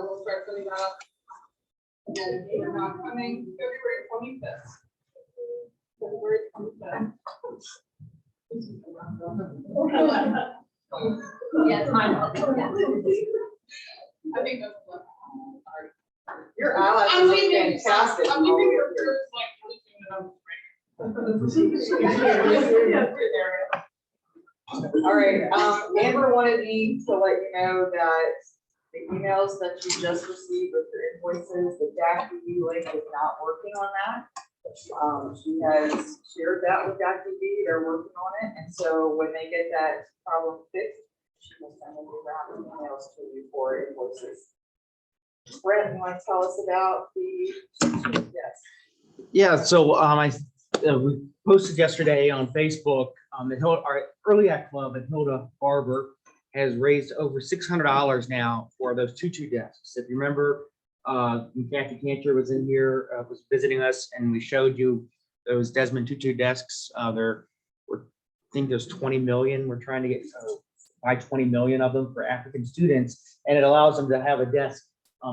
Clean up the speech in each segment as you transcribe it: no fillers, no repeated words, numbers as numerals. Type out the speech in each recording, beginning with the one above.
We'll start sending that out. And we're not coming February 25th. February 25th. Yes, mine. I think that's what. Your eyelashes I'm look leaving. fantastic. I'm leaving your first like All right, Amber wanted me to let you know that the emails that you just received with your invoices, the DAC-DB link is not working on that. She has shared that with DAC-DB, they're working on it, and so when they get that problem fixed, she will send a new round of emails to you for invoices. Brett, you want to tell us about the, yes. Yeah, so we posted yesterday on Facebook, our Early Act Club at Hilda Barber has raised over $600 now for those tutu desks. If you remember, Kathy Cantor was in here, was visiting us, and we showed you those Desmond tutu desks. I think there's 20 million. We're trying to get buy 20 million of them for African students, and it allows them to have a desk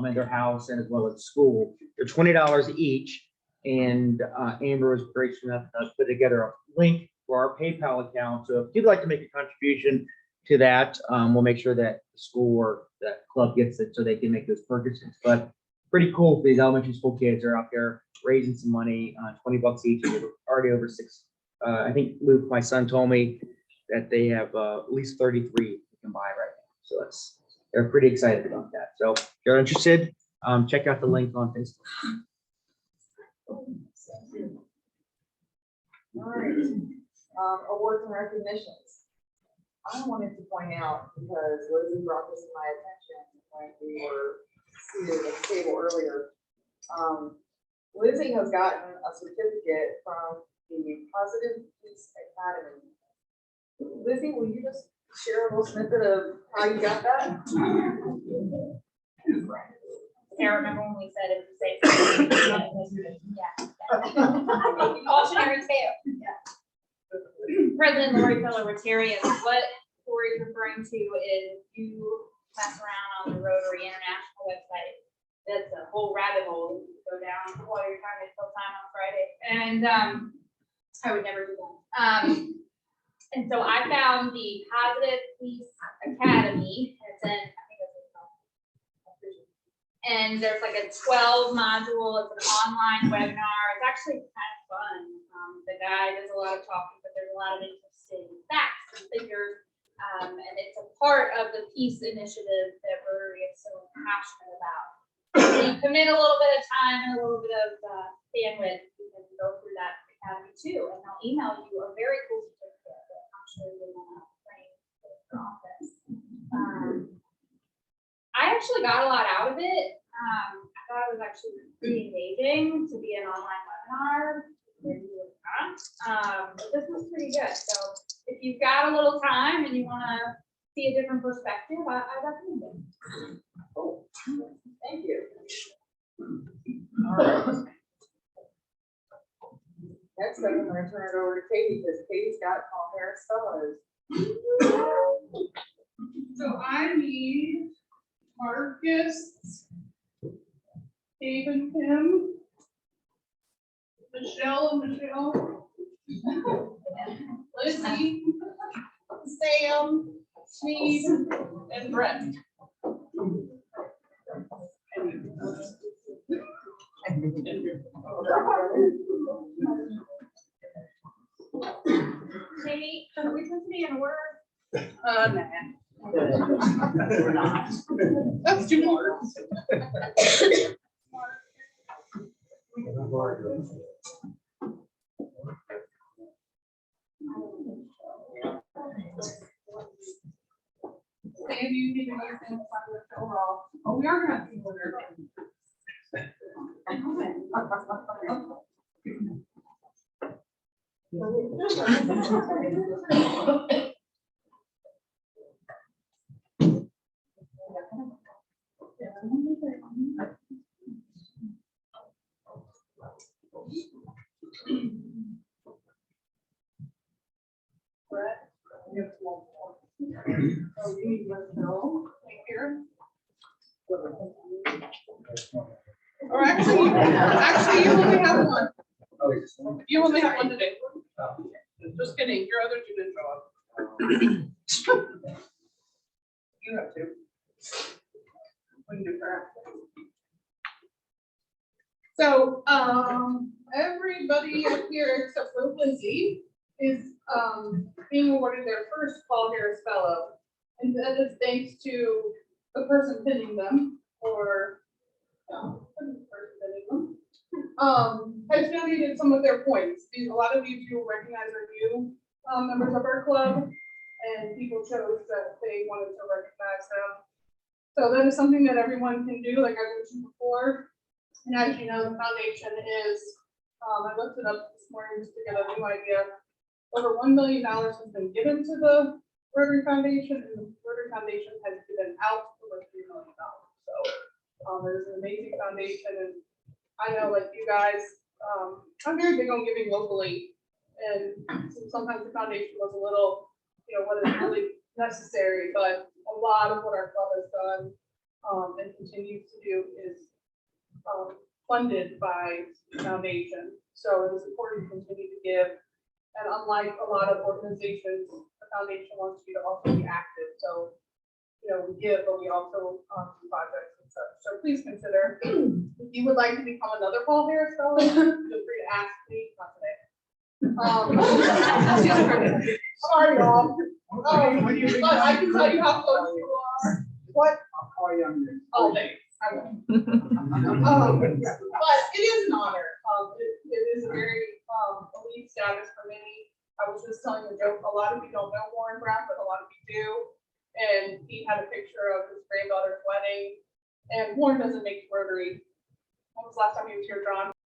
in their house and as well as school. They're $20 each. And Amber was gracious enough to put together a link for our PayPal account. So if you'd like to make a contribution to that, we'll make sure that the school or that club gets it so they can make those purchases. But pretty cool for these elementary school kids are out there raising some money, 20 bucks each. And they're already over six. I think Luke, my son, told me that they have at least 33 you can buy right now. So they're pretty excited about that. So if you're interested, check out the link on Facebook. All right, awards and recognitions. I wanted to point out, because Lizzie brought this to my attention when we were seated at the table earlier. Lizzie has gotten a certificate from the Positive Peace Academy. Lizzie, will you just share a little snippet of how you got that? I remember when we said it was safe. Yeah. Cautionary tale. Yeah. President Lori Feller Rotarian, what Lori's referring to is you mess around on the Rotary International website. That's a whole rabbit hole you go down while you're trying to kill time on Friday. And I would never do that. And so I found the Positive Peace Academy. It's in, and there's like a 12 module, it's an online webinar. It's actually kind of fun. The guy does a lot of talking, but there's a lot of interesting facts and figures. And it's a part of the peace initiative that Rotary is so passionate about. So you commit a little bit of time and a little bit of bandwidth, you can go through that academy too. And they'll email you a very cool certificate that I'm sure you'll want to bring to your office. I actually got a lot out of it. I thought it was actually pretty engaging to be an online webinar. But this was pretty good. So if you've got a little time and you want to see a different perspective, I recommend it. Oh, thank you. All right. Next up, I'm going to turn it over to Katie, because Katie's got all Harris Fellows. So I need Marcus, Dave and Kim, Michelle and Michelle, Lizzie, Sam, Sneed, and Brett. Maybe, are we supposed to be in order? Nah. We're not. That's too hard. Sam, you need to understand the side of the overall. Oh, we are gonna have to order. Brett, you have one more. So we need to know, right here. Or actually, you only have one. You only have one today. Just kidding, your other two didn't show up. You have two. We can do her. So, everybody up here except for Lizzie is, being awarded their first Paul Harris Fellow. And that is thanks to the person pinning them, or, has donated some of their points. A lot of you will recognize are new, members of our club, and people chose that they wanted to recognize them. So that is something that everyone can do, like I mentioned before. And as you know, the foundation is, I looked it up this morning just to get a new idea. Over $1 million has been given to the Rotary Foundation, and the Rotary Foundation has given out over $3 million. So it is an amazing foundation, and I know, like you guys, I'm very big on giving locally, and sometimes the foundation was a little, what is really necessary, but a lot of what our club has done and continues to do is funded by the foundation. So it is important to continue to give. And unlike a lot of organizations, the foundation wants you to also be active. So, we give, but we also do projects and such. So please consider if you would like to become another Paul Harris Fellow, feel free to ask me, not today. Sorry, y'all. But I can tell you how close you are. What? I'll call you on this. Oh, thanks. I will. But it is an honor. It is a very elite status for many. I was just telling a joke. A lot of you don't know Warren Brown, but a lot of you do. And he had a picture of his granddaughter's wedding. And Warren doesn't make Rotary. When was the last time he was here, John?